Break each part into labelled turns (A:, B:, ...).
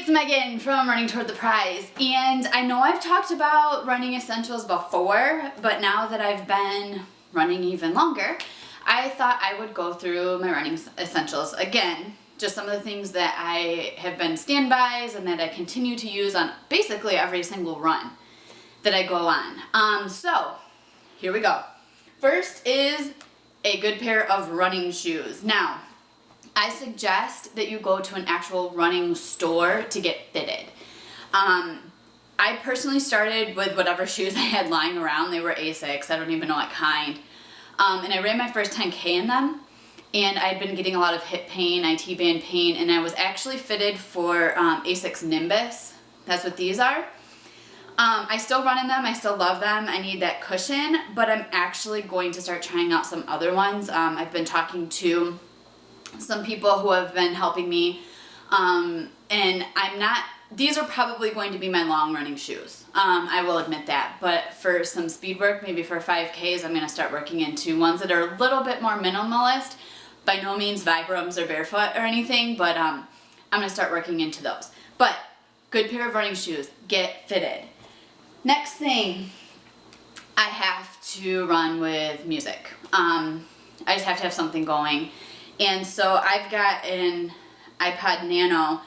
A: it's Megan from Running Toward the Prize, and I know I've talked about running essentials before, but now that I've been running even longer, I thought I would go through my running essentials again, just some of the things that I have been standbys and that I continue to use on basically every single run that I go on. So here we go. First is a good pair of running shoes. Now, I suggest that you go to an actual running store to get fitted. I personally started with whatever shoes I had lying around. They were Asics, I don't even know what kind. And I ran my first 10K in them, and I'd been getting a lot of hip pain, IT band pain, and I was actually fitted for Asics Nimbus. That's what these are. I still run in them, I still love them, I need that cushion, but I'm actually going to start trying out some other ones. I've been talking to some people who have been helping me, and these are probably going to be my long running shoes. I will admit that, but for some speed work, maybe for 5Ks, I'm going to start working into ones that are a little bit more minimalist. By no means Vibrams or Barefoot or anything, but I'm going to start working into those. But good pair of running shoes, get fitted. Next thing, I have to run with music. I just have to have something going. And so I've got an iPod Nano.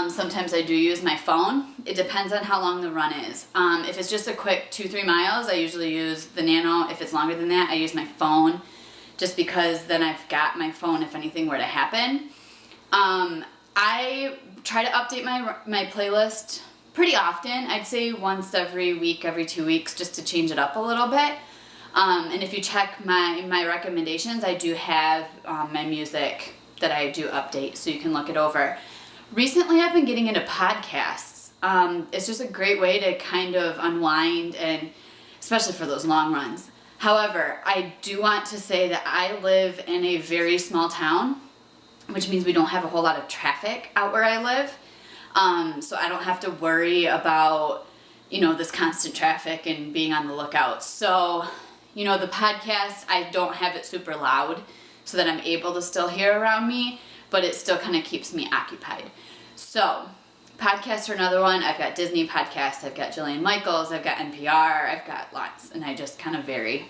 A: Sometimes I do use my phone. It depends on how long the run is. If it's just a quick 2-3 miles, I usually use the Nano. If it's longer than that, I use my phone, just because then I've got my phone if anything were to happen. I try to update my playlist pretty often. I'd say once every week, every 2 weeks, just to change it up a little bit. And if you check my recommendations, I do have my music that I do update, so you can look it over. Recently, I've been getting into podcasts. It's just a great way to kind of unwind, and especially for those long runs. However, I do want to say that I live in a very small town, which means we don't have a whole lot of traffic out where I live. So I don't have to worry about, this constant traffic and being on the lookout. So, the podcast, I don't have it super loud so that I'm able to still hear around me, but it still kind of keeps me occupied. So, podcasts are another one. I've got Disney podcasts, I've got Jillian Michaels, I've got NPR, I've got lots, and I just kind of vary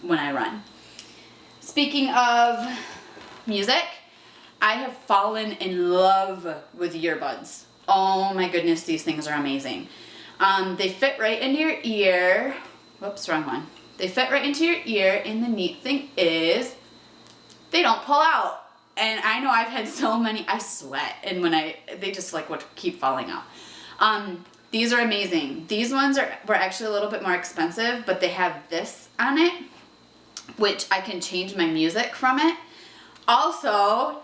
A: when I run. Speaking of music, I have fallen in love with earbuds. Oh my goodness, these things are amazing. They fit right into your ear. Whoops, wrong one. They fit right into your ear, and the neat thing is they don't pull out. And I know I've had so many, I sweat, and they just would keep falling out. These are amazing. These ones were actually a little bit more expensive, but they have this on it, which I can change my music from it. Also,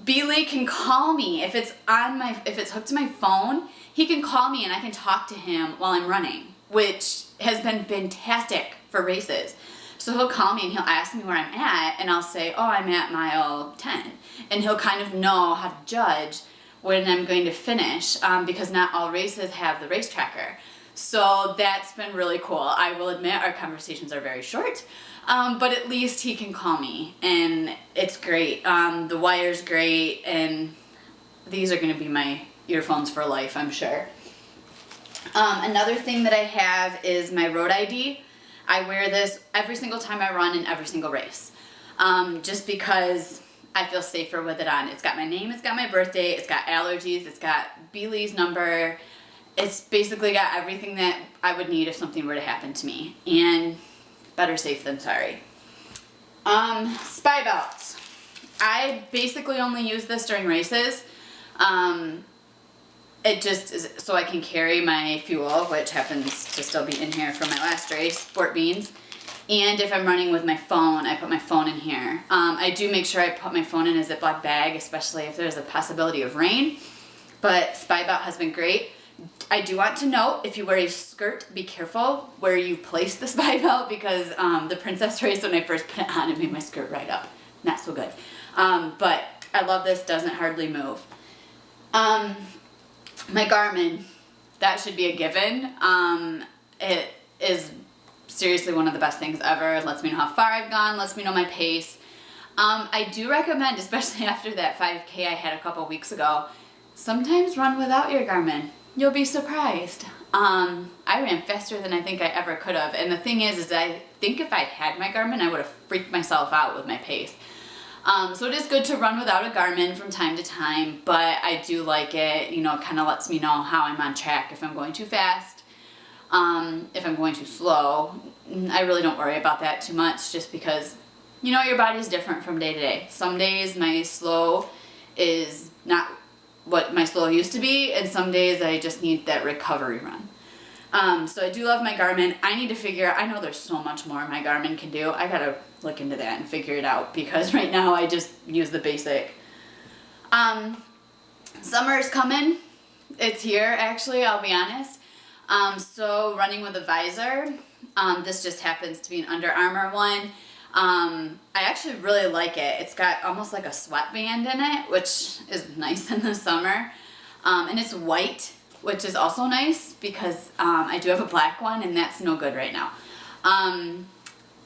A: Beely can call me if it's hooked to my phone. He can call me and I can talk to him while I'm running, which has been fantastic for races. So he'll call me and he'll ask me where I'm at, and I'll say, oh, I'm at mile 10. And he'll kind of know how to judge when I'm going to finish, because not all races have the race tracker. So that's been really cool. I will admit our conversations are very short, but at least he can call me, and it's great. The wire's great, and these are going to be my earphones for life, I'm sure. Another thing that I have is my road ID. I wear this every single time I run in every single race, just because I feel safer with it on. It's got my name, it's got my birthday, it's got allergies, it's got Beely's number. It's basically got everything that I would need if something were to happen to me, and better safe than sorry. Spy belts. I basically only use this during races. It just is so I can carry my fuel, which happens to still be in here from my last race, Sport Beans. And if I'm running with my phone, I put my phone in here. I do make sure I put my phone in a Ziploc bag, especially if there's a possibility of rain. But Spy Belt has been great. I do want to note, if you wear a skirt, be careful where you place the Spy Belt, because the Princess race, when I first put it on, it made my skirt right up. Not so good. But I love this, doesn't hardly move. My Garmin, that should be a given. It is seriously one of the best things ever. It lets me know how far I've gone, lets me know my pace. I do recommend, especially after that 5K I had a couple weeks ago, sometimes run without your Garmin. You'll be surprised. I ran faster than I think I ever could have. And the thing is I think if I'd had my Garmin, I would have freaked myself out with my pace. So it is good to run without a Garmin from time to time, but I do like it. You know, it kind of lets me know how I'm on track, if I'm going too fast, if I'm going too slow. I really don't worry about that too much, just because, you know, your body's different from day to day. Some days my slow is not what my slow used to be, and some days I just need that recovery run. So I do love my Garmin. I need to figure, I know there's so much more my Garmin can do. I gotta look into that and figure it out, because right now I just use the basic. Summer is coming. It's here, actually, I'll be honest. So running with a visor, this just happens to be an Under Armour one. I actually really like it. It's got almost like a sweatband in it, which is nice in the summer. And it's white, which is also nice, because I do have a black one and that's no good right now.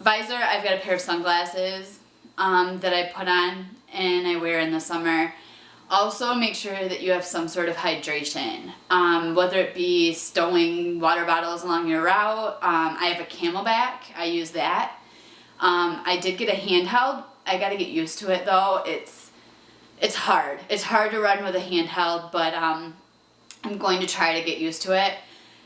A: Visor, I've got a pair of sunglasses that I put on and I wear in the summer. Also, make sure that you have some sort of hydration, whether it be stowing water bottles along your route. I have a Camelback. I use that. I did get a handheld. I got to get used to it though. It's hard. It's hard to run with a handheld, but I'm going to try to get used to it.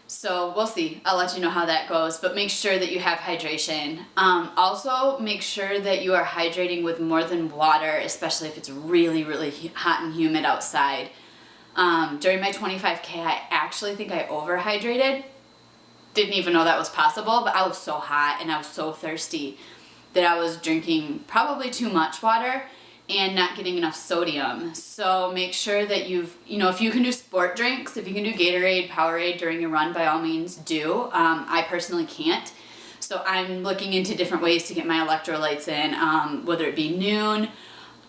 A: So we'll see. I'll let you know how that goes, but make sure that you have hydration. Also, make sure that you are hydrating with more than water, especially if it's really, really hot and humid outside. During my 25K, I actually think I overhydrated. Didn't even know that was possible, but I was so hot and I was so thirsty that I was drinking probably too much water and not getting enough sodium. So make sure that if you can do sport drinks, if you can do Gatorade, Powerade during your run, by all means do. I personally can't. So I'm looking into different ways to get my electrolytes in, whether it be Noon.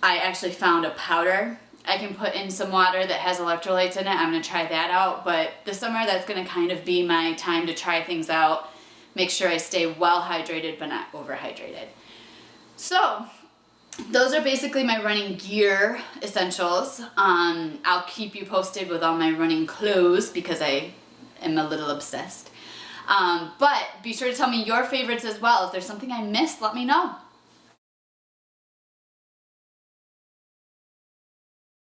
A: I actually found a powder I can put in some water that has electrolytes in it. I'm gonna try that out, but this summer that's gonna kind of be my time to try things out. Make sure I stay well hydrated but not overhydrated. So those are basically my running gear essentials. I'll keep you posted with all my running clothes because I am a little obsessed. But be sure to tell me your favorites as well. If there's something I missed, let me know.